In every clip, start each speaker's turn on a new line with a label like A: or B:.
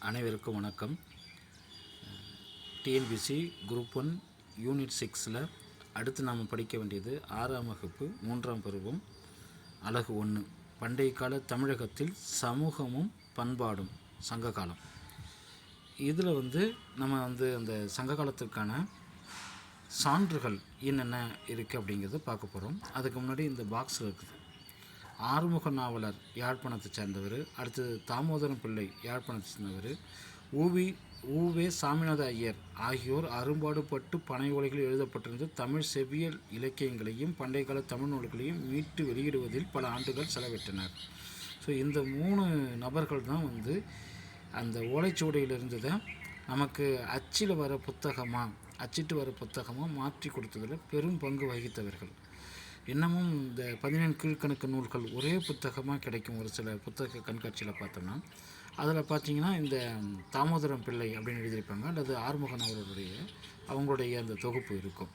A: அனைவருக்கும் வணக்கம். TNPSC group 1 unit 6ல் அடுத்து நாம் படிக்க வேண்டியது 6ஆம் வகுப்பு 3ஆம் பருவம் அலகு 1 பண்டைய கால தமிழகத்தில் சமூகமும் பண்பாடும் சங்ககாலம். இதில் நம்ம அந்த சங்க காலத்திற்கான சான்றுகள் என்னென்ன இருக்குது அப்படிங்கிறத பார்க்க போகிறோம். அதுக்கு முன்னாடி இந்த பாக்ஸில் இருக்குது ஆறுமுக நாவலர் யாழ்ப்பாணத்தை சேர்ந்தவர், அடுத்தது தாமோதரம் பிள்ளை யாழ்ப்பாணத்தை சேர்ந்தவர், ஊவே சாமிநாத ஐயர் ஆகியோர் அரும்பாடுபட்டு பனை ஓலைகளில் எழுதப்பட்டிருந்த தமிழ் செவ்வியல் இலக்கியங்களையும் பண்டைய கால தமிழ் நூல்களையும் மீட்டு வெளியிடுவதில் பல ஆண்டுகள் செலவிட்டனர். ஸோ இந்த 3 நபர்கள் தான் அந்த ஓலைச்சுவடியில் இருந்ததை நமக்கு அச்சிட்டு வர புத்தகமாக மாற்றி கொடுத்ததில் பெரும் பங்கு வகித்தவர்கள். இன்னமும் இந்த 17 கீழ்கணக்கு நூல்கள் ஒரே புத்தகமாக கிடைக்கும். ஒரு சில புத்தக கண்காட்சியில் பார்த்தோம்னா அதில் பார்த்திங்கன்னா இந்த தாமோதரம் பிள்ளை அப்படின்னு எழுதியிருப்பாங்க, அல்லது ஆறுமுக நாவலருடைய அவங்களுடைய அந்த தொகுப்பு இருக்கும்.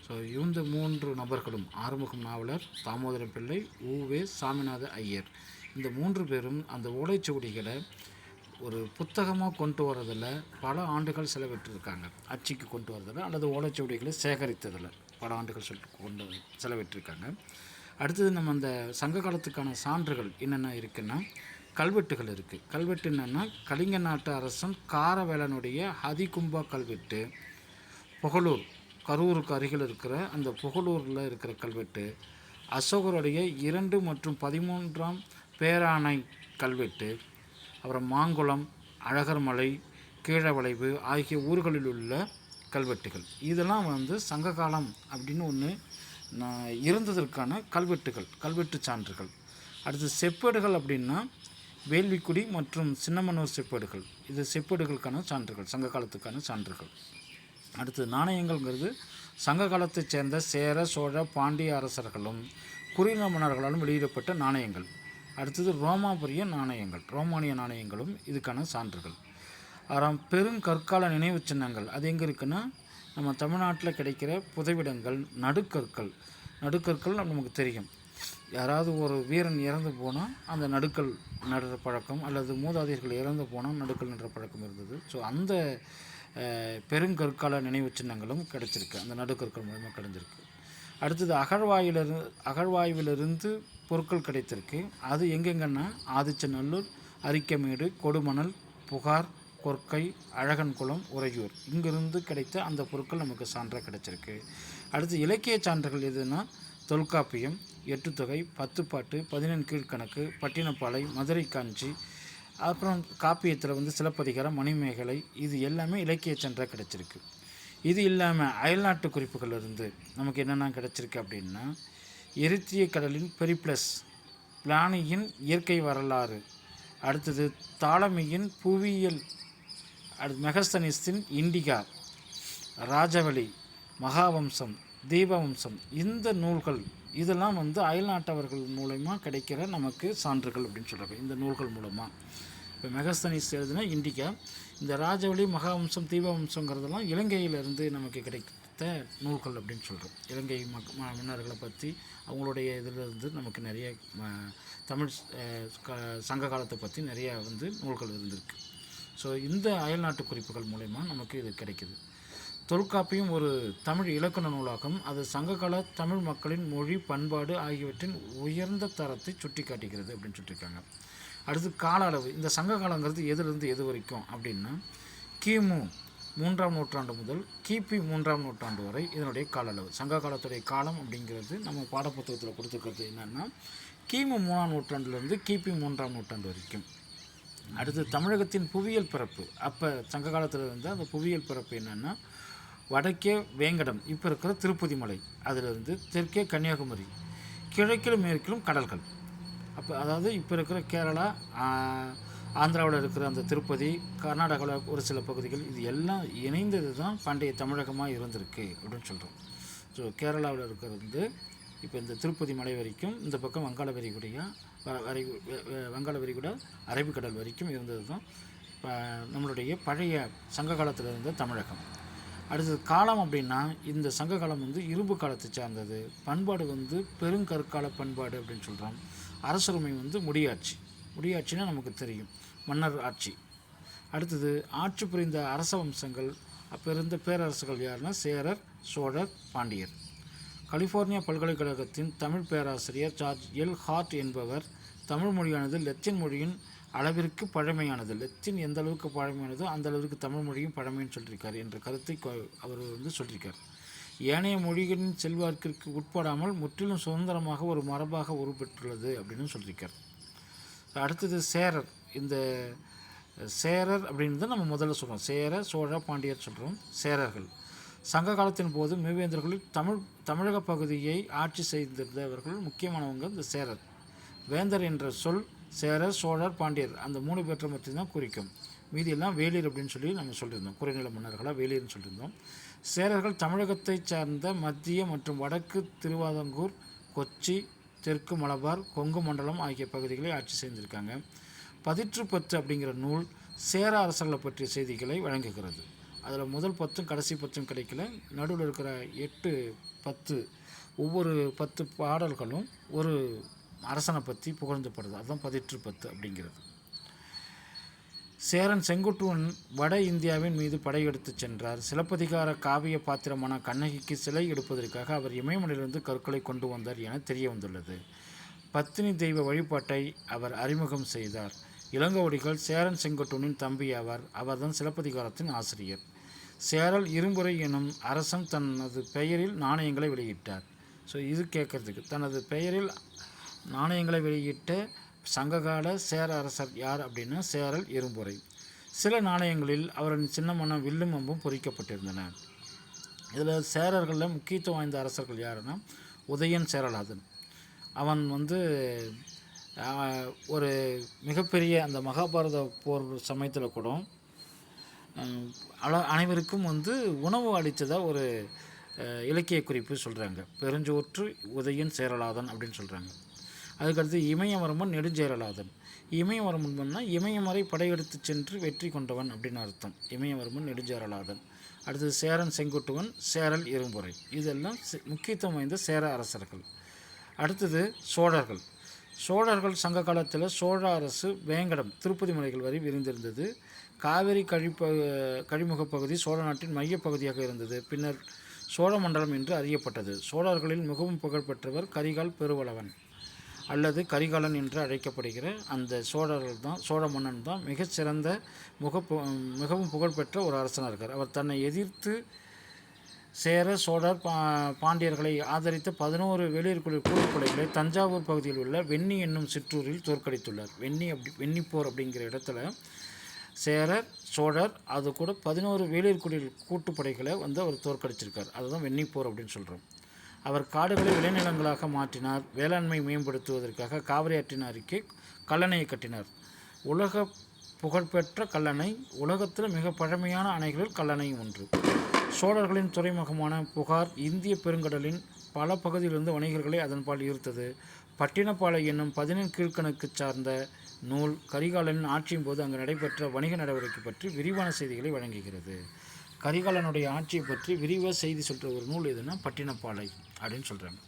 A: ஸோ இந்த 3 நபர்களும் ஆறுமுகம் நாவலர், தாமோதரம் பிள்ளை, ஊவே சாமிநாத ஐயர், இந்த 3 பேரும் அந்த ஓலைச்சுவடிகளை ஒரு புத்தகமாக கொண்டு வரதில் பல ஆண்டுகள் செலவிட்டிருக்காங்க. அச்சுக்கு கொண்டு வரதில் அல்லது ஓலைச்சுவடிகளை சேகரித்ததில் பல ஆண்டுகள் செலவிட்டிருக்காங்க. அடுத்தது நம்ம அந்த சங்க காலத்துக்கான சான்றுகள் என்னென்ன இருக்குன்னா, கல்வெட்டுகள் இருக்குது. கல்வெட்டு என்னென்னா, கலிங்க நாட்டு அரசன் காரவேலனுடைய ஹதிகும்பா கல்வெட்டு, புகழூர் கரூருக்கு அருகில் இருக்கிற அந்த புகழூரில் இருக்கிற கல்வெட்டு, அசோகருடைய 2 மற்றும் 13ஆம் பேராணை கல்வெட்டு, அப்புறம் மாங்குளம், அழகர்மலை, கீழவளைவு ஆகிய ஊர்களில் உள்ள கல்வெட்டுகள். இதெல்லாம் சங்ககாலம் அப்படின்னு ஒன்று இருந்ததற்கான கல்வெட்டு சான்றுகள். அடுத்து செப்பேடுகள் அப்படின்னா வேள்விக்குடி மற்றும் சின்னமனூர் செப்பேடுகள். இது செப்பேடுகளுக்கான சான்றுகள், சங்க காலத்துக்கான சான்றுகள். அடுத்து நாணயங்கள்ங்கிறது சங்க காலத்தைச் சேர்ந்த சேர, சோழ, பாண்டிய அரசர்களும் குறுநில மன்னர்களாலும் வெளியிடப்பட்ட நாணயங்கள். அடுத்தது ரோமானிய நாணயங்களும் இதுக்கான சான்றுகள். பெருங்கற்கால நினைவு சின்னங்கள் அது எங்கே இருக்குன்னா, நம்ம தமிழ்நாட்டில் கிடைக்கிற புதைவிடங்கள், நடுக்கற்கள் நமக்கு தெரியும். யாராவது ஒரு வீரன் இறந்து போனால் அந்த நடுக்கல் நடுற பழக்கம், அல்லது மூதாதையர்கள் இறந்து போனால் நடுக்கல் நடுற பழக்கம் இருந்தது. ஸோ அந்த பெருங்கற்கால நினைவு சின்னங்களும் கிடைச்சிருக்கு, அந்த நடுக்கற்கள் மூலமாக கிடைச்சிருக்கு. அடுத்தது அகழ்வாய்விலிருந்து பொருட்கள் கிடைத்திருக்கு. அது எங்கெங்கன்னா ஆதிச்சநல்லூர், அரிக்கமேடு, கொடுமணல், புகார், கொற்கை, அழகன்குளம், உறையூர், இங்கிருந்து கிடைத்த அந்த பொருட்கள் நமக்கு சான்றாக கிடைச்சிருக்கு. அடுத்து இலக்கிய சான்றுகள் எதுனா தொல்காப்பியம், எட்டுத்தொகை, 10 பாட்டு, 17 கீழ்கணக்கு, பட்டினப்பாலை, மதுரை காஞ்சி, அப்புறம் காப்பியத்தில் சிலப்பதிகாரம், மணிமேகலை, இது எல்லாமே இலக்கிய சான்றாக கிடைச்சிருக்கு. இது இல்லாமல் அயல்நாட்டு குறிப்புகள் இருந்து நமக்கு என்னென்ன கிடச்சிருக்கு அப்படின்னா, எரித்திரிய கடலின் பெரிப்ளஸ், பிளானியின் இயற்கை வரலாறு, அடுத்தது தாலமியின் புவியியல், மெகஸ்தனிஸின் இண்டிகா, ராஜவலி, மகாவம்சம், தீபவம்சம், இந்த நூல்கள் இதெல்லாம் அயல்நாட்டவர்கள் மூலமாக கிடைக்கிற நமக்கு சான்றுகள் அப்படின்னு சொல்கிறாங்க. இந்த நூல்கள் மூலமாக இப்போ மெகஸ்தனிஸ் எழுதுனா இண்டிகா, இந்த ராஜவலி, மகாவம்சம், தீபவம்சங்கிறதெல்லாம் இலங்கையிலிருந்து நமக்கு கிடைத்த நூல்கள் அப்படின்னு சொல்கிறோம். இலங்கை மன்னர்களை பற்றி அவங்களுடைய இதிலிருந்து நமக்கு நிறைய தமிழ் சங்க காலத்தை பற்றி நிறையா நூல்கள் இருந்திருக்கு. ஸோ இந்த அயல்நாட்டு குறிப்புகள் மூலமா நமக்கு இது கிடைக்கிது. தொல்காப்பியம் ஒரு தமிழ் இலக்கண நூலாகும். அது சங்ககால தமிழ் மக்களின் மொழி, பண்பாடு ஆகியவற்றின் உயர்ந்த தரத்தை சுட்டி காட்டுகிறது அப்படின்னு சொல்லியிருக்காங்க. அடுத்து கால அளவு. இந்த சங்க காலங்கிறது எதுலேருந்து எது வரைக்கும் அப்படின்னா, கிமு 3ஆம் நூற்றாண்டு முதல் கிபி 3ஆம் நூற்றாண்டு வரை இதனுடைய கால அளவு. சங்க காலத்துடைய காலம் அப்படிங்கிறது நம்ம பாடப்புத்தகத்தில் கொடுத்துருக்கிறது என்னென்னா, கிமு 3ஆம் நூற்றாண்டுலேருந்து கிபி 3ஆம் நூற்றாண்டு வரைக்கும். அடுத்து தமிழகத்தின் புவியியல் பிறப்பு. அப்போ சங்க காலத்தில் அந்த புவியியல் பிறப்பு என்னென்னா, வடக்கே வேங்கடம், இப்போ இருக்கிற திருப்பதி மலை, அதிலிருந்து தெற்கே கன்னியாகுமரி, கிழக்கிலும் மேற்கிலும் கடல்கள். அப்போ அதாவது இப்போ இருக்கிற கேரளா, ஆந்திராவில் இருக்கிற அந்த திருப்பதி, கர்நாடகாவில் ஒரு சில பகுதிகள், இது எல்லாம் இணைந்தது தான் பண்டைய தமிழகமாக இருந்திருக்கு அப்படின்னு சொல்கிறோம். ஸோ கேரளாவில் இருக்கிறது இப்போ இந்த திருப்பதி மலை வரைக்கும், இந்த பக்கம் வங்காள விரிகுடா, அரபிக்கடல் வரைக்கும் இருந்தது தான் நம்மளுடைய பழைய சங்க காலத்தில் இருந்த தமிழகம். அடுத்தது காலம் அப்படின்னா, இந்த சங்க காலம் இரும்பு காலத்தை சார்ந்தது. பண்பாடு பெருங்கற்கால பண்பாடு அப்படின்னு சொல்கிறோம். அரசுரிமை முடியாட்சின்னா நமக்கு தெரியும், மன்னர் ஆட்சி. அடுத்தது ஆட்சி புரிந்த அரச வம்சங்கள் அப்போ இருந்த பேரரசுகள் யாருன்னா சேரர், சோழர், பாண்டியர். கலிஃபோர்னியா பல்கலைக்கழகத்தின் தமிழ் பேராசிரியர் ஜார்ஜ் எல் ஹார்ட் என்பவர் தமிழ் மொழியானது லத்தீன் மொழியின் அளவிற்கு பழமையானது, லத்தீன் எந்த அளவுக்கு பழமையானதோ அந்த அளவுக்கு தமிழ் மொழியும் பழமைன்னு சொல்லியிருக்கார் என்ற கருத்தை அவர் சொல்லியிருக்கார். ஏனைய மொழிகளின் செல்வாக்கிற்கு உட்படாமல் முற்றிலும் சுதந்திரமாக ஒரு மரபாக உருப்பெற்றுள்ளது அப்படின்னு சொல்லியிருக்கார். அடுத்தது சேரர். இந்த சேரர் அப்படின்னு நம்ம முதல்ல சொல்கிறோம். சேர, சோழ, பாண்டியர் சொல்கிறோம். சேரர்கள் சங்க காலத்தின் போது மூவேந்தர்களில் தமிழக பகுதியை ஆட்சி செய்திருந்தவர்கள் முக்கியமானவங்க இந்த சேரர். வேந்தர் என்ற சொல் சேரர், சோழர், பாண்டியர் அந்த 3 பேற்றை மட்டும்தான் குறிக்கும். மீதியெல்லாம் வேளிர் அப்படின்னு சொல்லி நம்ம சொல்லியிருந்தோம். குறைநில மன்னர்களாக வேளிர்னு சொல்லியிருந்தோம். சேரர்கள் தமிழகத்தை சார்ந்த மத்திய மற்றும் வடக்கு திருவாதங்கூர், கொச்சி, தெற்கு மலபார், கொங்கு மண்டலம் ஆகிய பகுதிகளை ஆட்சி செய்திருக்காங்க. 10 அப்படிங்கிற நூல் சேர அரசர்களை பற்றிய செய்திகளை வழங்குகிறது. அதில் முதல் 10 கடைசி 10 கிடைக்கல. நடுவில் இருக்கிற 8, 10 ஒவ்வொரு 10 பாடல்களும் ஒரு அரசனை பற்றி புகழ்ந்துப்படுது. அதுதான் 10 அப்படிங்கிறது. சேரன் செங்குட்டுவன் வட இந்தியாவின் மீது படையெடுத்து சென்றார். சிலப்பதிகார காவிய பாத்திரமான கண்ணகிக்கு சிலை எடுப்பதற்காக அவர் இமயமலையிலிருந்து கற்களை கொண்டு வந்தார் என தெரிய வந்துள்ளது. பத்தினி தெய்வ வழிபாட்டை அவர் அறிமுகம் செய்தார். இளங்கோவடிகள் சேரன் செங்குட்டுவனின் தம்பி ஆவார். அவர்தான் சிலப்பதிகாரத்தின் ஆசிரியர். சேரல் இரும்புரை எனும் அரசன் தனது பெயரில் நாணயங்களை வெளியிட்டார். ஸோ இது கேட்குறதுக்கு தனது பெயரில் நாணயங்களை வெளியிட்ட சங்ககால சேர அரசர் யார் அப்படின்னா சேரல் இரும்புரை. சில நாணயங்களில் அவரின் சின்னமான வில்லும் அம்பும் பொறிக்கப்பட்டிருந்தன. இதில் சேரர்களில் முக்கியத்துவம் வாய்ந்த அரசர்கள் யாருன்னா உதயன் சேரலாதன். அவன் ஒரு மிகப்பெரிய அந்த மகாபாரத போர் சமயத்தில் கூட அனைவருக்கும் உணவு அளித்ததாக ஒரு இலக்கிய குறிப்பு சொல்கிறாங்க. பெருஞ்சோற்று உதயன் சேரலாதன் அப்படின்னு சொல்கிறாங்க. அதுக்கடுத்து இமயவர்மன் நெடுஞ்சேரலாதன். இமயவர்மன்னா இமயமறை படையெடுத்து சென்று வெற்றி கொண்டவன் அப்படின்னு அர்த்தம். இமயவர்மன் நெடுஞ்சேரலாதன். அடுத்தது சேரன் செங்குட்டுவன், சேரல் இரும்புரை. இதெல்லாம் முக்கியத்துவம் வாய்ந்த சேர அரசர்கள். அடுத்தது சோழர்கள். சோழர்கள் சங்க காலத்தில் சோழ அரசு வேங்கடம் திருப்பதி மலைகள் வரை விரிந்திருந்தது. காவிரி கழிமுக பகுதி சோழ நாட்டின் மையப்பகுதியாக இருந்தது. பின்னர் சோழ மண்டலம் என்று அறியப்பட்டது. சோழர்களில் மிகவும் புகழ்பெற்றவர் கரிகால் பெருவளவன் அல்லது கரிகாலன் என்று அழைக்கப்படுகிற அந்த சோழ மன்னன் தான் மிகச்சிறந்த மிகவும் புகழ்பெற்ற ஒரு அரசனாக இருக்கார். அவர் தன்னை எதிர்த்து சேர, சோழர், பாண்டியர்களை ஆதரித்த 11 வெளியர்குழு கூட்டுப்படைகளை தஞ்சாவூர் பகுதியில் உள்ள வெண்ணி என்னும் சிற்றூரில் தோற்கடித்துள்ளார். வெண்ணிப்போர் அப்படிங்கிற இடத்துல சேரர், சோழர் அது கூட 11 வேளிர்குழு கூட்டுப்படைகளை அவர் தோற்கடிச்சிருக்கார். அதுதான் வெண்ணிப்போர் அப்படின்னு சொல்கிறோம். அவர் காடுகளை விளைநிலங்களாக மாற்றினார். வேளாண்மை மேம்படுத்துவதற்காக காவிரி ஆற்றின் அருகே கல்லணையை கட்டினார். உலக புகழ்பெற்ற கல்லணை, உலகத்தில் மிக பழமையான அணைகளில் கல்லணையும் ஒன்று. சோழர்களின் துறைமுகமான புகார் இந்திய பெருங்கடலின் பல பகுதியிலிருந்து வணிகர்களை அதன்பால் ஈர்த்தது. பட்டினப்பாலை என்னும் 14 கீழ்கணக்கு சார்ந்த நூல் கரிகாலனின் ஆட்சியின் போது அங்கு நடைபெற்ற வணிக நடவடிக்கை பற்றி விரிவான செய்திகளை வழங்குகிறது. கரிகாலனுடைய ஆட்சியை பற்றி விரிவாக செய்தி சொல்கிற ஒரு நூல் எதுனா பட்டினப்பாலை அப்படின்னு சொல்கிறாங்க.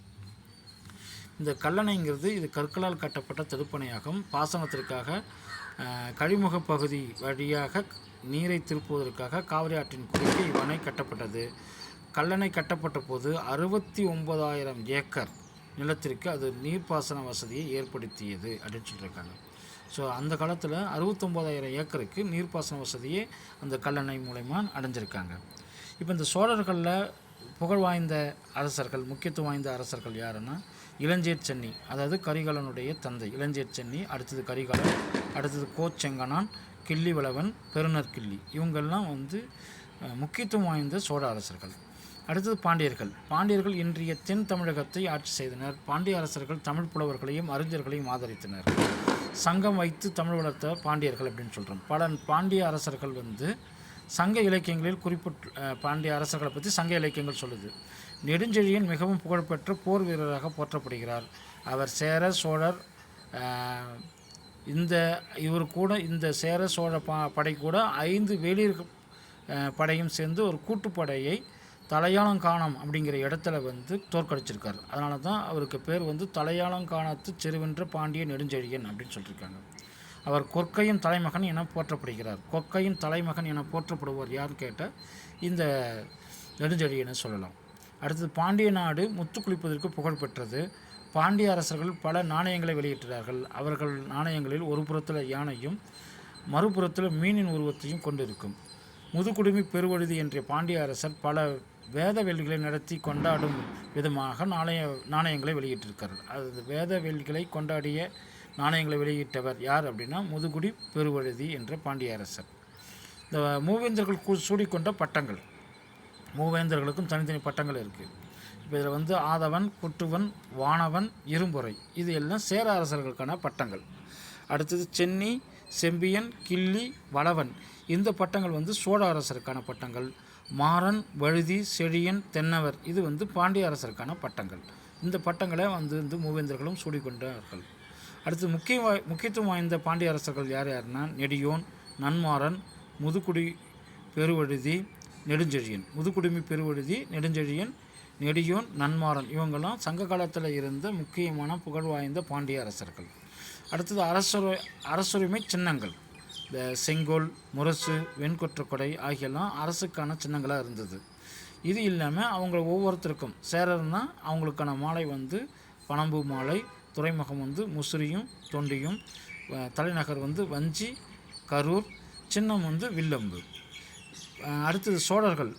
A: இந்த கல்லணைங்கிறது இது கற்களால் கட்டப்பட்ட தடுப்பணையாகும். பாசனத்திற்காக கழிமுக பகுதி வழியாக நீரை திருப்புவதற்காக காவிரி ஆற்றின் குறுக்கே இவ்வணை கட்டப்பட்டது. கல்லணை கட்டப்பட்ட போது 69,000 ஏக்கர் நிலத்திற்கு அது நீர்ப்பாசன வசதியை ஏற்படுத்தியது அப்படின்னு சொல்லியிருக்காங்க. ஸோ அந்த காலத்தில் 69,000 ஏக்கருக்கு நீர்ப்பாசன வசதியே அந்த கல்லணை மூலமா அடைஞ்சிருக்காங்க. இப்போ இந்த சோழர்களில் புகழ் வாய்ந்த அரசர்கள், முக்கியத்துவம் வாய்ந்த அரசர்கள் யாருன்னா இளஞ்சேட் சென்னி, அதாவது கரிகாலனுடைய தந்தை இளஞ்சேட் சென்னி. அடுத்தது கரிகாலன், அடுத்தது கோச்செங்கனான், கிள்ளிவளவன், பெருநற்கிள்ளி. இவங்கெல்லாம் முக்கியத்துவம் வாய்ந்த சோழ அரசர்கள். அடுத்தது பாண்டியர்கள். பாண்டியர்கள் இன்றைய தென் தமிழகத்தை ஆட்சி செய்தனர். பாண்டிய அரசர்கள் தமிழ் புலவர்களையும் அறிஞர்களையும் ஆதரித்தனர். சங்கம் வைத்து தமிழ் வளர்த்த பாண்டியர்கள் அப்படின்னு சொல்கிறோம். பல பாண்டிய அரசர்கள் சங்க இலக்கியங்களில் பாண்டிய அரசர்களை பற்றி சங்க இலக்கியங்கள் சொல்லுது. நெடுஞ்செழியன் மிகவும் புகழ்பெற்ற போர் வீரராக போற்றப்படுகிறார். அவர் சேர, சோழர் இந்த சேர சோழ படை கூட 5 வேளிர் படையும் சேர்ந்து ஒரு கூட்டுப்படையை தலையாலங்கானம் அப்படிங்கிற இடத்துல தோற்கடிச்சிருக்கார். அதனால தான் அவருக்கு பேர் தலையாலங்கானத்து செருவென்ற பாண்டிய நெடுஞ்செழியன் அப்படின்னு சொல்லியிருக்காங்க. அவர் கொற்கையின் தலைமகன் என போற்றப்படுகிறார். கொற்கையின் தலைமகன் என போற்றப்படுவர் யார் கேட்டால் இந்த நெடுஞ்செழியனை சொல்லலாம். அடுத்தது பாண்டிய நாடு முத்து குளிப்பதற்கு புகழ் பெற்றது. பாண்டிய அரசர்கள் பல நாணயங்களை வெளியிட்டார்கள். அவர்கள் நாணயங்களில் ஒரு புறத்தில் யானையும் மறுபுறத்தில் மீனின் உருவத்தையும் கொண்டிருக்கும். முதுகுடுமி பெருவழுதி என்ற பாண்டிய அரசர் பல வேத வேள்விகளை நடத்தி கொண்டாடும் விதமாக நாணயங்களை வெளியிட்டிருக்கிறார். அது வேத வேள்விகளை கொண்டாடிய நாணயங்களை வெளியிட்டவர் யார் அப்படின்னா முதுகுடி பெருவழுதி என்ற பாண்டிய அரசர். இந்த மூவேந்தர்கள் சூடிக்கொண்ட பட்டங்கள், மூவேந்தர்களுக்கும் தனித்தனி பட்டங்கள் இருக்குது. இப்போ இதில் ஆதவன், குட்டுவன், வானவன், இரும்புரை இது எல்லாம் சேர அரசர்களுக்கான பட்டங்கள். அடுத்தது சென்னி, செம்பியன், கிள்ளி, வளவன் இந்த பட்டங்கள் சோழ அரசருக்கான பட்டங்கள். மாறன், வழுதி, செழியன், தென்னவர் இது பாண்டிய அரசருக்கான பட்டங்கள். இந்த பட்டங்களை மூவேந்தர்களும் சூடிக்கொண்டார்கள். அடுத்து முக்கியத்துவம் வாய்ந்த பாண்டிய அரசர்கள் யார் யாருன்னா நெடியோன், நன்மாறன், முதுகுடி பெருவழுதி, நெடுஞ்செழியன். முதுகுடுமி பெருவழுதி, நெடுஞ்செழியன், நெடியோன், நன்மாறன் இவங்கெல்லாம் சங்க காலத்தில் இருந்த முக்கியமான புகழ் வாய்ந்த பாண்டிய அரசர்கள். அடுத்தது அரசுரிமை சின்னங்கள். இந்த செங்கோல், முரசு, வெண்கொற்றக்கொடை ஆகியெல்லாம் அரசுக்கான சின்னங்களாக இருந்தது. இது இல்லாமல் அவங்க ஒவ்வொருத்தருக்கும் சேரர்னா அவங்களுக்கான மாலை பனம்பூ மாலை, துறைமுகம் முசிறியும் தொண்டியும், தலைநகர் வஞ்சி, கரூர், சின்னம் வில்லம்பு. அடுத்தது சோழர்கள்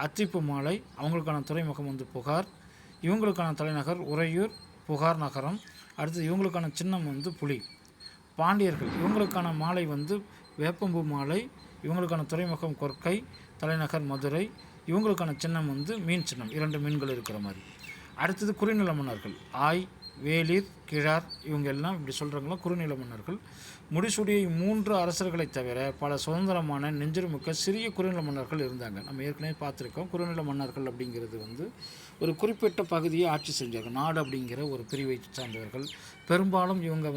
A: அத்திப்பு மாலை, அவங்களுக்கான துறைமுகம் புகார், இவங்களுக்கான தலைநகர் உறையூர், புகார் நகரம். அடுத்தது இவங்களுக்கான சின்னம் புலி. பாண்டியர்கள் இவங்களுக்கான மாலை வேப்பம்பூ மாலை, இவங்களுக்கான துறைமுகம் கொற்கை, தலைநகர் மதுரை, இவங்களுக்கான சின்னம் மீன் சின்னம், 2 மீன்கள் இருக்கிற மாதிரி. அடுத்தது குறுநில மன்னர்கள் ஆய், வேளிர், கிழார் இவங்க எல்லாம் இப்படி சொல்கிறாங்களா குறுநில மன்னர்கள். முடிசூடிய 3 அரசர்களை தவிர பல சுதந்திரமான நெஞ்சிறுமிக்க சிறிய குறுநில மன்னர்கள் இருந்தாங்க. நம்ம ஏற்கனவே பார்த்துருக்கோம். குறுநில மன்னர்கள் அப்படிங்கிறது ஒரு குறிப்பிட்ட பகுதியை ஆட்சி செஞ்சாங்க. நாடு அப்படிங்கிற ஒரு பிரிவை சார்ந்தவர்கள். பெரும்பாலும் இவங்க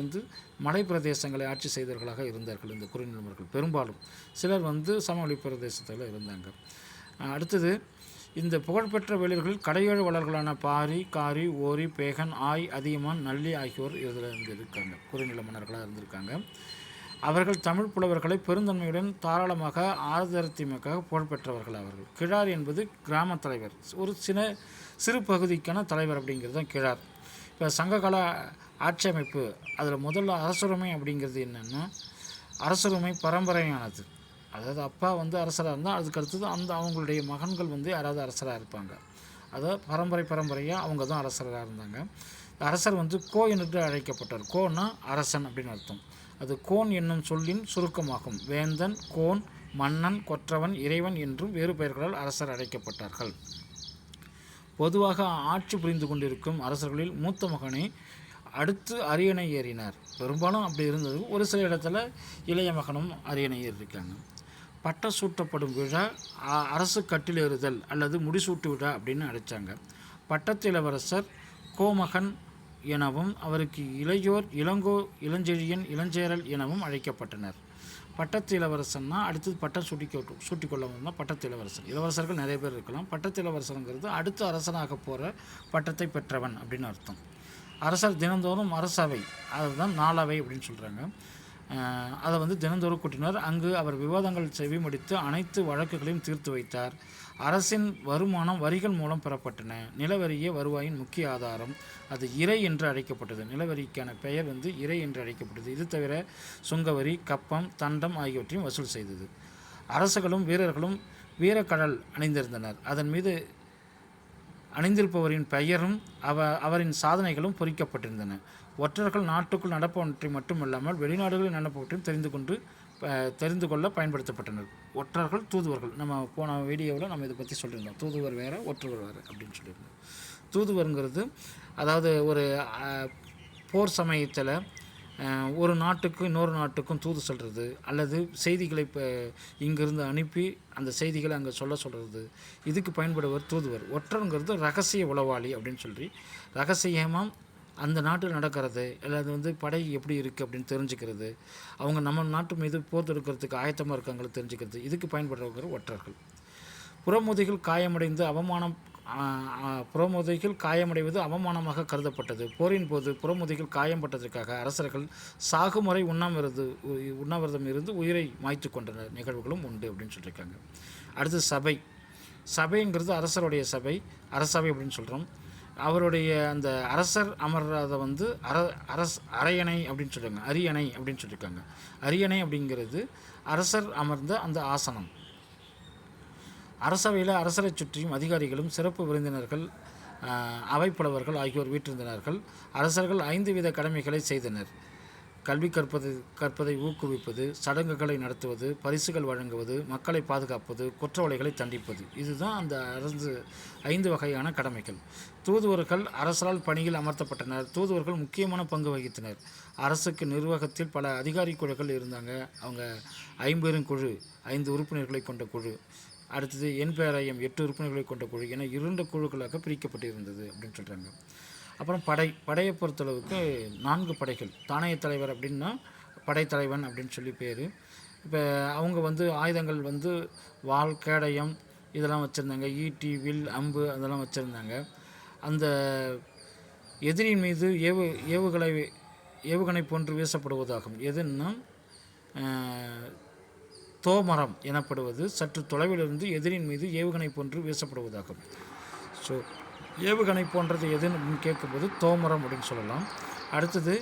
A: மலை பிரதேசங்களை ஆட்சி செய்தவர்களாக இருந்தார்கள் இந்த குறுநில மன்னர்கள். பெரும்பாலும் சிலர் சமவெளி பிரதேசத்தில் இருந்தாங்க. அடுத்தது இந்த புகழ்பெற்ற வேளிர்களில் கடையேழு வளர்களான பாரி, காரி, ஓரி, பேகன், ஆய், அதியமான், நல்லி ஆகியோர் இதில் இருந்திருக்காங்க. குறுநில மன்னர்களாக இருந்திருக்காங்க. அவர்கள் தமிழ் புலவர்களை பெருந்தன்மையுடன் தாராளமாக ஆதரித்தமைக்காக புகழ்பெற்றவர்கள் அவர்கள். கிழார் என்பது கிராம தலைவர், ஒரு சிறு பகுதிக்கான தலைவர் அப்படிங்கிறது தான் கிழார். இப்போ சங்ககால ஆட்சி அமைப்பு அதில் முதல்ல அரசுரிமை அப்படிங்கிறது என்னென்னா, அரசுரிமை பரம்பரையானது. அதாவது அப்பா அரசராக இருந்தால் அதுக்கடுத்தது அவங்களுடைய மகன்கள் யாராவது அரசராக இருப்பாங்க. அதாவது பரம்பரையாக அவங்க தான் அரசராக இருந்தாங்க. அரசர் கோ என்று அழைக்கப்பட்டார். கோன்னா அரசன் அப்படின்னு அர்த்தம். அது கோன் என்னும் சொல்லின் சுருக்கமாகும். வேந்தன், கோன், மன்னன், கொற்றவன், இறைவன் என்றும் வேறு பெயர்களால் அரசர் அழைக்கப்பட்டார்கள். பொதுவாக ஆட்சி புரிந்து கொண்டிருக்கும் அரசர்களில் மூத்த மகனை அடுத்து அரியணை ஏறினார். பெரும்பாலும் அப்படி இருந்தது. ஒரு சில இடத்துல இளைய மகனும் அரியணை ஏறியிருக்காங்க. பட்ட சூட்டப்படும் விழா அரசு கட்டிலேறுதல் அல்லது முடிசூட்டு விழா அப்படின்னு அழைச்சாங்க. பட்டத்து இளவரசர் கோமகன் எனவும் அவருக்கு இளையோர் இளங்கோ, இளஞ்செழியன், இளஞ்சேரல் எனவும் அழைக்கப்பட்டனர். பட்டத்து இளவரசன்னா அடுத்தது பட்டம் சூட்டிக்கொள்ளவும் தான் பட்டத்து இளவரசர். இளவரசர்கள் நிறைய பேர் இருக்கலாம். பட்டத்து இளவரசருங்கிறது அடுத்து அரசனாக போகிற பட்டத்தை பெற்றவன் அப்படின்னு அர்த்தம். அரசர் தினந்தோறும் அரசவை, அதுதான் நாளவை அப்படின்னு சொல்கிறாங்க. அதை தினந்தோறும் கூட்டினார். அங்கு அவர் விவாதங்கள் செவிமடித்து அனைத்து வழக்குகளையும் தீர்த்து வைத்தார். அரசின் வருமானம் வரிகள் மூலம் பெறப்பட்டன. நிலவரியே வருவாயின் முக்கிய ஆதாரம். அது இறை என்று அழைக்கப்பட்டது. நிலவரிக்கான பெயர் இறை என்று அழைக்கப்பட்டது. இது தவிர சுங்கவரி, கப்பம், தண்டம் ஆகியவற்றையும் வசூல் செய்தது. அரசர்களும் வீரர்களும் வீரக்கடல் அணிந்திருந்தனர். அதன் மீது அணிந்திருப்பவரின் பெயரும் அவரின் சாதனைகளும் பொறிக்கப்பட்டிருந்தன. ஒற்றர்கள் நாட்டுக்குள் நடப்பவற்றை மட்டுமல்லாமல் வெளிநாடுகளில் நடப்பவற்றையும் தெரிந்து கொள்ள பயன்படுத்தப்பட்டனர். ஒற்றர்கள், தூதுவர்கள். நம்ம போன வீடியோவில் நம்ம இதை பற்றி சொல்லியிருந்தோம். தூதுவர் வேறு, ஒற்றவர் வேறு அப்படின்னு சொல்லியிருந்தோம். தூதுவருங்கிறது அதாவது ஒரு போர் சமயத்தில் ஒரு நாட்டுக்கு இன்னொரு நாட்டுக்கும் தூது சொல்கிறது, அல்லது செய்திகளை இப்போ இங்கேருந்து அனுப்பி அந்த செய்திகளை அங்கே சொல்கிறது, இதுக்கு பயன்படுவர் தூதுவர். ஒற்றருங்கிறது ரகசிய உளவாளி அப்படின்னு சொல்லி ரகசியமாக அந்த நாட்டில் நடக்கிறது, அல்லது படை எப்படி இருக்குது அப்படின்னு தெரிஞ்சுக்கிறது, அவங்க நம்ம நாட்டு மீது போர் தொடுக்கிறதுக்கு ஆயத்தமாக இருக்காங்களோ தெரிஞ்சுக்கிறது, இதுக்கு பயன்படுறவங்க ஒற்றர்கள். புறமுதுகில் காயமடைந்து புறமுதுகில் காயமடைவது அவமானமாக கருதப்பட்டது. போரின் போது புறமுதுகில் காயம்பட்டதற்காக அரசர்கள் சாகுமுறை உண்ணாவிரதம் இருந்து உயிரை மாய்த்து கொண்ட நிகழ்வுகளும் உண்டு அப்படின்னு சொல்லியிருக்காங்க. அடுத்து சபை. சபைங்கிறது அரசருடைய சபை, அரசபை அப்படின்னு சொல்கிறோம். அவருடைய அந்த அரசர் அமர்றதை வந்து அரையணை அப்படின்னு சொல்லுவாங்க, அரியணை அப்படின்னு சொல்லியிருக்காங்க. அரியணை அப்படிங்கிறது அரசர் அமர்ந்த அந்த ஆசனம். அரசவையில் அரசரை சுற்றியும் அதிகாரிகளும் சிறப்பு விருந்தினர்கள் அவைப்புலவர்கள் ஆகியோர் வீற்றிருந்தனர்கள். அரசர்கள் 5 வித கடமைகளை செய்தனர். கல்வி கற்பதை ஊக்குவிப்பது, சடங்குகளை நடத்துவது, பரிசுகள் வழங்குவது, மக்களை பாதுகாப்பது, குற்றவாளிகளை தண்டிப்பது. இதுதான் அந்த 5 வகையான கடமைகள். தூதுவர்கள் அரசரால் பணியில் அமர்த்தப்பட்டனர். தூதுவர்கள் முக்கியமான பங்கு வகித்தனர். அரசுக்கு நிர்வாகத்தில் பல அதிகாரி குழுக்கள் இருந்தாங்க. அவங்க 50 குழு, 5 உறுப்பினர்களை கொண்ட குழு. அடுத்தது என்பேராயம் 8 உறுப்பினர்களை கொண்ட குழு என 2 குழுக்களாக பிரிக்கப்பட்டு இருந்தது அப்படின்னு சொல்கிறாங்க. அப்புறம் படையை பொறுத்தளவுக்கு 4 படைகள். தானிய தலைவர் அப்படின்னா படைத்தலைவன் அப்படின்னு சொல்லி பேர். இப்போ அவங்க வந்து ஆயுதங்கள் வந்து வாள், கேடயம் இதெல்லாம் வச்சுருந்தாங்க. ஈட்டி, வில், அம்பு அதெல்லாம் வச்சுருந்தாங்க. அந்த எதிரின் மீது ஏவுகணை போன்று வீசப்படுவதாகும். எதுன்னா தோமரம் எனப்படுவது சற்று தொலைவிலிருந்து எதிரின் மீது ஏவுகணை போன்று வீசப்படுவதாகும். ஸோ ஏவுகணை போன்றது எதுன்னு கேட்கும்போது தோமரம் அப்படின்னு சொல்லலாம். அடுத்தது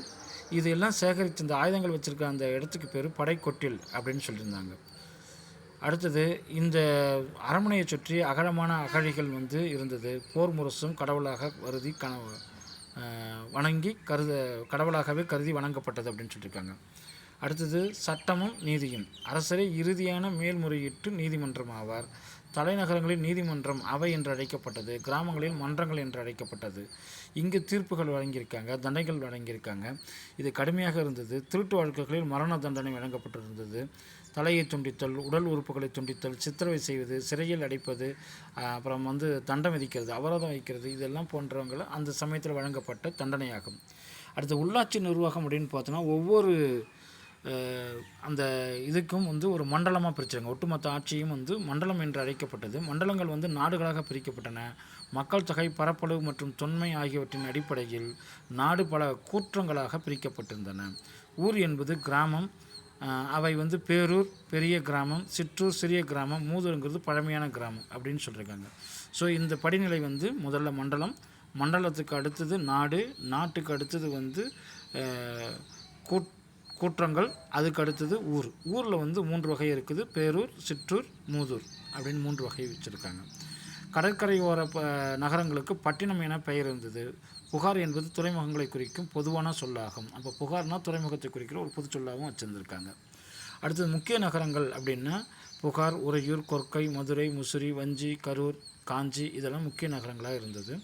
A: இதெல்லாம் சேகரித்து இந்த ஆயுதங்கள் வச்சுருக்க அந்த இடத்துக்கு பேர் படைக்கொட்டில் அப்படின்னு சொல்லியிருந்தாங்க. அடுத்தது இந்த அரண்மனையை சுற்றி அகலமான அகழிகள் வந்து இருந்தது. போர் முரசும் கடவுளாக கடவுளாகவே கருதி வணங்கப்பட்டது அப்படின்னு சொல்லியிருக்காங்க. அடுத்தது சட்டமும் நீதியும். அரசரே இறுதியான மேல்முறையீட்டு நீதிமன்றம் ஆவார். தலைநகரங்களில் நீதிமன்றம் அவை என்று அழைக்கப்பட்டது. கிராமங்களில் மன்றங்கள் என்று அழைக்கப்பட்டது. இங்கு தீர்ப்புகள் வழங்கியிருக்காங்க, தண்டனைகள் வழங்கியிருக்காங்க. இது கடுமையாக இருந்தது. திருட்டு வழக்குகளில் மரண தண்டனை வழங்கப்பட்டிருந்தது. தலையை துண்டித்தல், உடல் உறுப்புகளை துண்டித்தல், சித்திரவை செய்வது, சிறையில் அடைப்பது, அப்புறம் வந்து தண்டம் விதிக்கிறது, அபராதம் வைக்கிறது, இதெல்லாம் போன்றவங்களை அந்த சமயத்தில் வழங்கப்பட்ட தண்டனையாகும். அடுத்து உள்ளாட்சி நிர்வாகம் அப்படின்னு பார்த்தோன்னா ஒவ்வொரு அந்த இதுக்கும் வந்து ஒரு மண்டலமாக பிரித்தாங்க. ஒட்டுமொத்த ஆட்சியும் வந்து மண்டலம் என்று அழைக்கப்பட்டது. மண்டலங்கள் வந்து நாடுகளாக பிரிக்கப்பட்டன. மக்கள் தொகை, பரப்பளவு மற்றும் தொன்மை ஆகியவற்றின் அடிப்படையில் நாடு பல கூற்றங்களாக பிரிக்கப்பட்டிருந்தன. ஊர் என்பது கிராமம். அவை வந்து பேரூர் பெரிய கிராமம், சிற்றூர் சிறிய கிராமம், மூதூருங்கிறது பழமையான கிராமம் அப்படின்னு சொல்லியிருக்காங்க. ஸோ இந்த படிநிலை வந்து முதல்ல மண்டலம், மண்டலத்துக்கு அடுத்தது நாடு, நாட்டுக்கு அடுத்தது வந்து கூற்றங்கள், அதுக்கு அடுத்தது ஊர். ஊரில் வந்து 3 வகை இருக்குது. பேரூர், சிற்றூர், மூதூர் அப்படின்னு 3 வகை வச்சுருக்காங்க. கடற்கரையோர நகரங்களுக்கு பட்டினம் என பெயர் இருந்தது. புகார் என்பது துறைமுகங்களை குறிக்கும் பொதுவான சொல்லாகும். அப்போ புகார்னால் துறைமுகத்தை குறிக்கிற ஒரு பொது சொல்லாகவும் வச்சுருந்துருக்காங்க. அடுத்தது முக்கிய நகரங்கள் அப்படின்னா புகார், உறையூர், கொர்க்கை, மதுரை, முசிறி, வஞ்சி, கரூர், காஞ்சி இதெல்லாம் முக்கிய நகரங்களாக இருந்தது.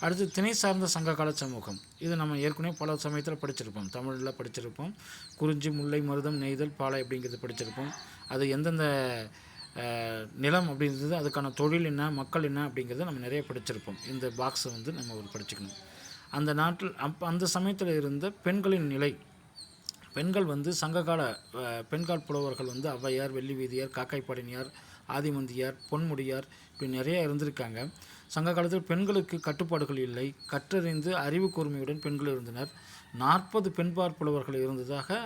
A: அடுத்து திணை சார்ந்த சங்ககால சமூகம். இது நம்ம ஏற்கனவே பல சமயத்தில் படிச்சிருப்போம், தமிழில் படிச்சிருப்போம். குறிஞ்சி, முல்லை, மருதம், நெய்தல், பாலை அப்படிங்கிறது படிச்சிருப்போம். அது எந்தெந்த நிலம் அப்படிங்கிறது, அதுக்கான தொழில் என்ன, மக்கள் என்ன அப்படிங்கிறத நம்ம நிறைய படிச்சிருப்போம். இந்த பாக்ஸை வந்து நம்ம ஒரு படிச்சுக்கணும். அந்த நாட்டில் அந்த சமயத்தில் இருந்த பெண்களின் நிலை. பெண்கள் வந்து சங்ககால பெண்கால் புலவர்கள் வந்து ஔவையார், வெள்ளி வீதியார், காக்காய்ப்பாடினியார், ஆதிமந்தியார், பொன்முடியார் இப்படி நிறைய இருந்திருக்காங்க. சங்க காலத்தில் பெண்களுக்கு கட்டுப்பாடுகள் இல்லை. கற்றறிந்து அறிவு கூர்மையுடன் பெண்கள் இருந்தனர். 40 பெண்பார் புலவர்கள் இருந்ததாக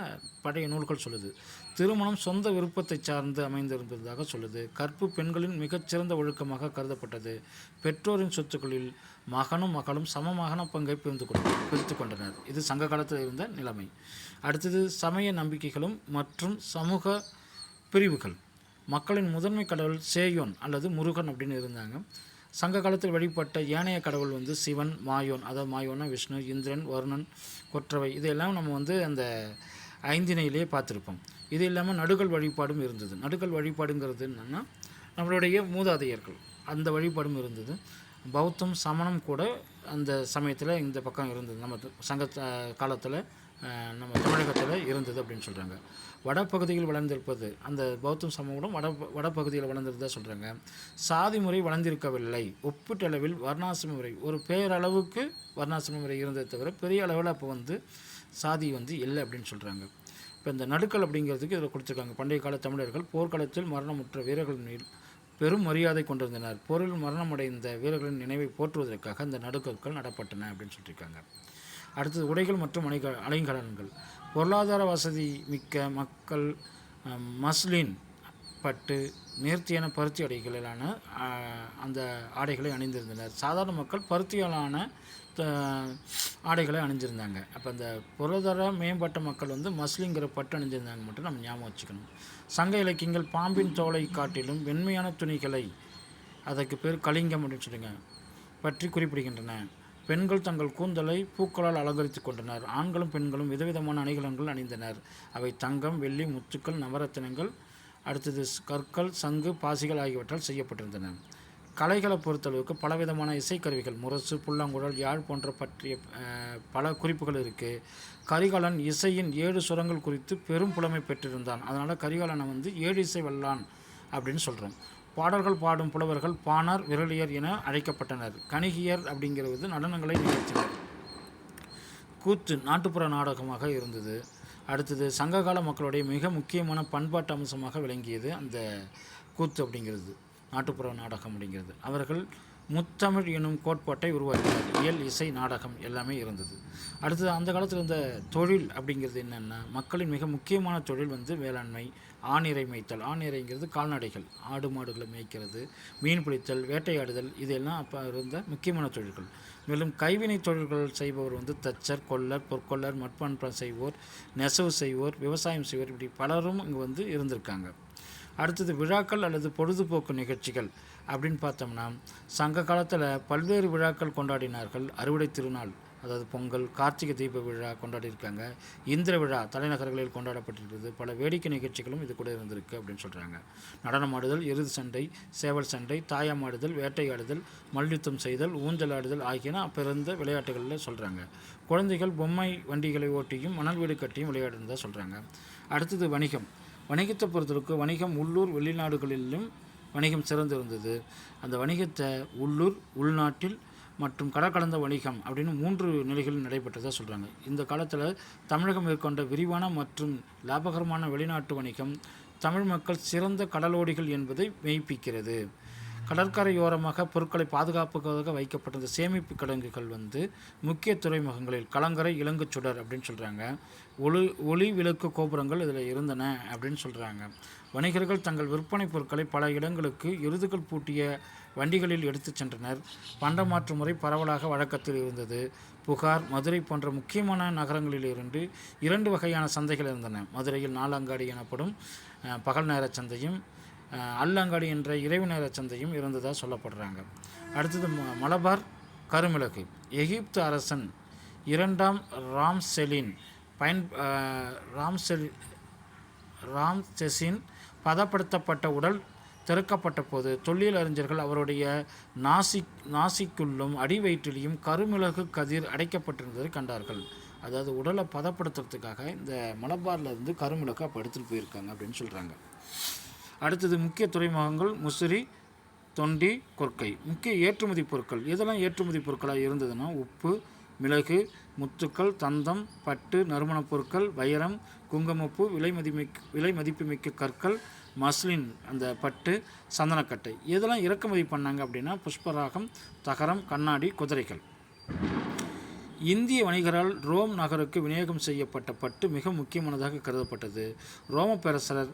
A: பழைய நூல்கள் சொல்லுது. திருமணம் சொந்த விருப்பத்தை சார்ந்து அமைந்திருந்ததாக சொல்லுது. கற்பு பெண்களின் மிகச்சிறந்த ஒழுக்கமாக கருதப்பட்டது. பெற்றோரின் சொத்துக்களில் மகனும் மகளும் சமமான பங்கை பிரித்து கொண்டனர். இது சங்க காலத்தில் இருந்த நிலைமை. அடுத்தது சமய நம்பிக்கைகளும் மற்றும் சமூக பிரிவுகள். மக்களின் முதன்மை கடவுள் சேயோன் அல்லது முருகன் அப்படின்னு இருந்தாங்க. சங்க காலத்தில் வழிபட்ட ஏனைய கடவுள் வந்து சிவன், மாயோன், அதாவது மாயோன்னா விஷ்ணு, இந்திரன், வருணன், கொற்றவை, இதெல்லாம் நம்ம வந்து அந்த 5 பார்த்துருப்போம். இது இல்லாமல் நடுகள் வழிபாடும் இருந்தது. நடுகள் வழிபாடுங்கிறது என்னென்னா நம்மளுடைய மூதாதையர்கள் அந்த வழிபாடும் இருந்தது. பௌத்தம், சமணம் கூட அந்த சமயத்தில் இந்த பக்கம் இருந்தது. நம்ம சங்க காலத்தில் நம்ம தமிழகத்தில் இருந்தது அப்படின்னு சொல்கிறாங்க. வடப்பகுதியில் வளர்ந்திருப்பது அந்த பௌத்தம் சமூகம் வடப்பகுதியில் வளர்ந்திருந்ததாக சொல்கிறாங்க. சாதி முறை வளர்ந்திருக்கவில்லை. ஒப்பீட்டளவில் வர்ணாசிரம முறை ஒரு பேரளவுக்கு வர்ணாசிரம முறை இருந்ததை தவிர பெரிய அளவில் அப்போ வந்து சாதி வந்து இல்லை அப்படின்னு சொல்கிறாங்க. இப்போ இந்த நடுக்கல் அப்படிங்கிறதுக்கு இதில் கொடுத்துருக்காங்க. பண்டைய கால தமிழர்கள் போர்க்காலத்தில் மரணமுற்ற வீரர்கள் மேல் பெரும் மரியாதை கொண்டிருந்தனர். போரில் மரணமடைந்த வீரர்களின் நினைவை போற்றுவதற்காக இந்த நடுக்கற்கள் நடப்பட்டன அப்படின்னு சொல்லியிருக்காங்க. அடுத்தது உடைகள் மற்றும் அலங்காரங்கள். பொருளாதார வசதி மிக்க மக்கள் மஸ்லின் பட்டு நேர்த்தியான பருத்தி ஆடைகளான அந்த ஆடைகளை அணிந்திருந்தனர். சாதாரண மக்கள் பருத்தியாலான ஆடைகளை அணிஞ்சிருந்தாங்க. அப்போ அந்த பொருளாதார மேம்பட்ட மக்கள் வந்து மஸ்லிங்கிற பட்டு அணிஞ்சிருந்தாங்க மட்டும் நம்ம ஞாபகம் வச்சுக்கணும். சங்க இலக்கியங்கள் பாம்பின் தோலை காட்டிலும் வெண்மையான துணிகளை, அதற்கு பேர் கலிங்கம் அப்படின்னு சொல்லுங்க, பற்றி குறிப்பிடுகின்றன. பெண்கள் தங்கள் கூந்தலை பூக்களால் அலங்கரித்து கொண்டனர். ஆண்களும் பெண்களும் விதவிதமான அணிகலன்கள் அணிந்தனர். அவை தங்கம், வெள்ளி, முத்துக்கள், நவரத்தினங்கள், அடுத்தது கற்கள், சங்கு, பாசிகள் ஆகியவற்றால் செய்யப்பட்டிருந்தன. கலைகளை பொறுத்தளவுக்கு பலவிதமான இசைக்கருவிகள், முரசு, புல்லாங்குழல், யாழ் போன்ற பற்றிய பல குறிப்புகள் இருக்குது. கரிகாலன் இசையின் 7 சுரங்கள் குறித்து பெரும் புலமை பெற்றிருந்தான். அதனால் கரிகாலனை வந்து 7 இசை வல்லான் அப்படின்னு சொல்கிறோம். பாடல்கள் பாடும் புலவர்கள் பாணர், விரலியர் என அழைக்கப்பட்டனர். கணிகியர் அப்படிங்கிறது நடனங்களை நிகழ்த்தினர். கூத்து நாட்டுப்புற நாடகமாக இருந்தது. அடுத்தது சங்ககால மக்களுடைய மிக முக்கியமான பண்பாட்டு அம்சமாக விளங்கியது அந்த கூத்து அப்படிங்கிறது, நாட்டுப்புற நாடகம் அப்படிங்கிறது. அவர்கள் முத்தமிழ் எனும் கோட்பாட்டை உருவாக்கினார். இயல், இசை, நாடகம் எல்லாமே இருந்தது. அடுத்தது அந்த காலத்தில் இருந்த தொழில் அப்படிங்கிறது என்னென்னா, மக்களின் மிக முக்கியமான தொழில் வந்து வேளாண்மை, ஆணிரை மேய்த்தல். ஆணிரைங்கிறது கால்நடைகள், ஆடு மாடுகளை மேய்க்கிறது, மீன் பிடித்தல், வேட்டையாடுதல், இதெல்லாம் அப்போ இருந்த முக்கியமான தொழில்கள். மேலும் கைவினை தொழில்கள் செய்பவர் வந்து தச்சர், கொல்லர், பொற்கொல்லர், மட்பாண்டம் செய்வோர், நெசவு செய்வோர், விவசாயம் செய்வோர், இப்படி பலரும் இங்கே வந்து இருந்திருக்காங்க. அடுத்தது விழாக்கள் அல்லது பொழுதுபோக்கு நிகழ்ச்சிகள் அப்படின்னு பார்த்தோம்னா, சங்க காலத்தில் பல்வேறு விழாக்கள் கொண்டாடினார்கள். அறுவடை திருநாள், அதாவது பொங்கல், கார்த்திகை தீப விழா கொண்டாடியிருக்காங்க. இந்திர விழா தலைநகரங்களில் கொண்டாடப்பட்டிருக்கிறது. பல வேடிக்கை நிகழ்ச்சிகளும் இது கூட இருந்திருக்கு அப்படின்னு சொல்கிறாங்க. நடனமாடுதல், எருது சண்டை, சேவல் சண்டை, தாயமாடுதல், வேட்டையாடுதல், மல்யுத்தம் செய்தல், ஊஞ்சலாடுதல் ஆகியன அப்போ இருந்த விளையாட்டுகளில் சொல்கிறாங்க. குழந்தைகள் பொம்மை வண்டிகளை ஓட்டியும் மணல் வீடு கட்டியும் விளையாடுறதா சொல்கிறாங்க. அடுத்தது வணிகம். வணிகத்தை பொறுத்தவரைக்கு வணிகம் உள்ளூர் வெளிநாடுகளிலும் வணிகம் சிறந்து இருந்தது. அந்த வணிகத்தை உள்ளூர், உள்நாட்டில் மற்றும் கடற்கடந்த வணிகம் அப்படின்னு 3 நிலைகளில் நடைபெற்றதாக சொல்கிறாங்க. இந்த காலத்தில் தமிழகம் மேற்கொண்ட விரிவான மற்றும் லாபகரமான வெளிநாட்டு வணிகம் தமிழ் மக்கள் சிறந்த கடலோடிகள் என்பதை மெய்ப்பிக்கிறது. கடற்கரையோரமாக பொருட்களை பாதுகாப்புக்காக வைக்கப்பட்டிருந்த சேமிப்பு கிடங்குகள் வந்து முக்கிய துறைமுகங்களில் கலங்கரை, இலங்குச்சுடர் அப்படின்னு சொல்கிறாங்க. ஒளி விளக்கு கோபுரங்கள் இதில் இருந்தன அப்படின்னு சொல்கிறாங்க. வணிகர்கள் தங்கள் விற்பனை பொருட்களை பல இடங்களுக்கு எருதுகள் பூட்டிய வண்டிகளில் எடுத்து சென்றனர். பண்டமாற்று முறை பரவலாக வழக்கத்தில் இருந்தது. புகார், மதுரை போன்ற முக்கியமான நகரங்களிலிருந்து 2 வகையான சந்தைகள் இருந்தன. மதுரையில் நாலங்காடி எனப்படும் பகல் நேர சந்தையும், அல்லங்காடி என்ற இரவு நேர சந்தையும் இருந்ததாக சொல்லப்படுறாங்க. அடுத்தது மலபார் கருமிளகு. எகிப்து அரசன் 2ஆம் ராம்செஸின் பதப்படுத்தப்பட்ட உடல் திறக்கப்பட்ட போது தொல்லியல் அறிஞர்கள் அவருடைய நாசிக்குள்ளும் அடிவயிற்றிலையும் கருமிளகு கதிர் அடைக்கப்பட்டிருந்ததை கண்டார்கள். அதாவது உடலை பதப்படுத்துறதுக்காக இந்த மலபாரில் இருந்து கருமிளகு அப்போ எடுத்துகிட்டு போயிருக்காங்க அப்படின்னு சொல்கிறாங்க. அடுத்தது முக்கிய துறைமுகங்கள் முசிறி, தொண்டி, கொர்க்கை. முக்கிய ஏற்றுமதி பொருட்கள். இதெல்லாம் ஏற்றுமதி பொருட்களாக இருந்ததுன்னா உப்பு, மிளகு, முத்துக்கள், தந்தம், பட்டு, நறுமணப் பொருட்கள், வைரம், குங்குமப்பூ, விலை மதிப்புமிக்க கற்கள், மஸ்லின் அந்த பட்டு, சந்தனக்கட்டை. இதெல்லாம் இறக்குமதி பண்ணாங்க அப்படின்னா புஷ்பராகம், தகரம், கண்ணாடி, குதிரைகள். இந்திய வணிகரால் ரோம் நகருக்கு விநியோகம் செய்யப்பட்ட பட்டு மிக முக்கியமானதாக கருதப்பட்டது. ரோம பேரரசர்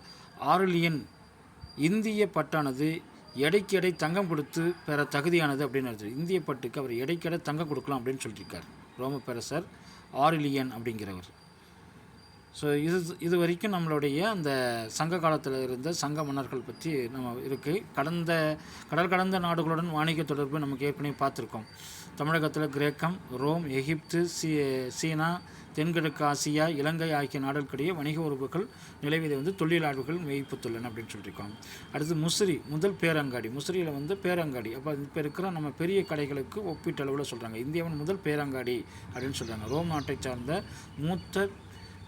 A: ஆரிலியன் இந்திய பட்டானது எடைக்கு எடை தங்கம் கொடுத்து பெற தகுதியானது அப்படின்னு அர்த்தம். இந்திய பட்டுக்கு அவர் எடைக்கு எடை தங்கம் கொடுக்கலாம் அப்படின்னு சொல்லியிருக்கார் ரோம பேரரசர் ஆரிலியன் அப்படிங்கிறவர். ஸோ இது வரைக்கும் நம்மளுடைய அந்த சங்க காலத்தில் இருந்த சங்க மன்னர்கள் பற்றி நம்ம இருக்குது. கடல் கடந்த நாடுகளுடன் வாணிக தொடர்பு நமக்கு ஏற்கனவே பார்த்துருக்கோம். தமிழகத்தில் கிரேக்கம், ரோம், எகிப்து, சீனா, தென்கிழக்கு ஆசியா, இலங்கை ஆகிய நாடுகளுக்கிடையே வணிக உறவுகள் நிலவியதை வந்து தொழிலாளர்கள் மெய்ப்பித்துள்ளன அப்படின்னு சொல்லியிருக்கோம். அடுத்து முசிறி, முதல் பேரங்காடி. முசிறியில் வந்து பேரங்காடி. அப்போ இப்போ இருக்கிற நம்ம பெரிய கடைகளுக்கு ஒப்பீட்டளவில் சொல்கிறாங்க. இந்தியாவின் முதல் பேரங்காடி அப்படின்னு சொல்கிறாங்க. ரோம் நாட்டை சார்ந்த மூத்த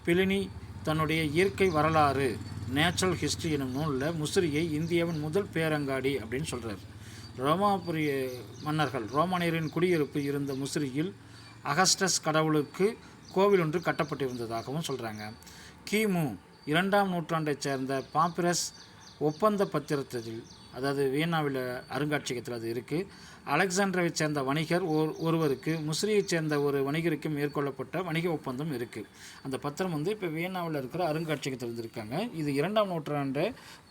A: பிளினி தன்னுடைய இயற்கை வரலாறு நேச்சுரல் ஹிஸ்ட்ரி எனும் நூலில் முசிறியை இந்தியாவின் முதல் பேரங்காடி அப்படின்னு சொல்கிறார். ரோமாபுரி மன்னர்கள் ரோமானியரின் குடியிருப்பு இருந்த முசிறியில் அகஸ்டஸ் கடவுளுக்கு கோவில் ஒன்று கட்டப்பட்டிருந்ததாகவும் சொல்கிறாங்க. கிமு 2ஆம் நூற்றாண்டைச் சேர்ந்த பாப்பிரஸ் ஒப்பந்த பத்திரத்தில், அதாவது வியன்னாவில் அருங்காட்சியகத்தில் அது இருக்குது. அலெக்சாண்டரை சேர்ந்த வணிகர் ஒருவருக்கு முசிறியைச் சேர்ந்த ஒரு வணிகருக்கு மேற்கொள்ளப்பட்ட வணிக ஒப்பந்தம் இருக்குது. அந்த பத்திரம் வந்து இப்போ வியன்னாவில் இருக்கிற அருங்காட்சியகத்தில் இருந்திருக்காங்க. இது 2ஆம் நூற்றாண்டு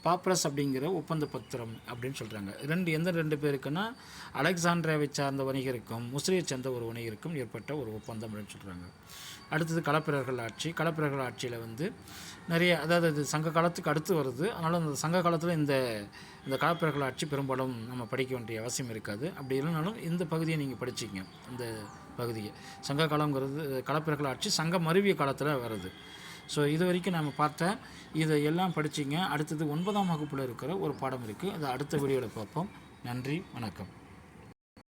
A: பாப்ரஸ் அப்படிங்கிற ஒப்பந்த பத்திரம் அப்படின்னு சொல்கிறாங்க. எந்த ரெண்டு பேருக்குன்னா அலெக்சாண்டரை சார்ந்த வணிகருக்கும் முசிறியைச் சேர்ந்த ஒரு வணிகருக்கும் ஏற்பட்ட ஒரு ஒப்பந்தம் அப்படின்னு சொல்கிறாங்க. அடுத்தது களப்பிரர்கள் ஆட்சி. களப்பிரர்கள் ஆட்சியில் வந்து நிறைய, அதாவது இது சங்க காலத்துக்கு அடுத்து வருது. அதனால் அந்த சங்க காலத்தில் இந்த களப்பிரர்கள் ஆட்சி பெரும்பாலும் நம்ம படிக்க வேண்டிய அவசியம் இருக்காது. அப்படி இல்லைனாலும் இந்த பகுதியை நீங்கள் படிச்சிங்க. இந்த பகுதியை சங்க காலங்கிறது களப்பிரர்கள் ஆட்சி சங்க மருவிய காலத்தில் வருது. ஸோ இது வரைக்கும் நம்ம பார்த்த இதை எல்லாம் படிச்சிங்க. அடுத்தது 9ஆம் வகுப்பில் இருக்கிற ஒரு பாடம் இருக்குது. அதை அடுத்த வீடியோவில் பார்ப்போம். நன்றி, வணக்கம்.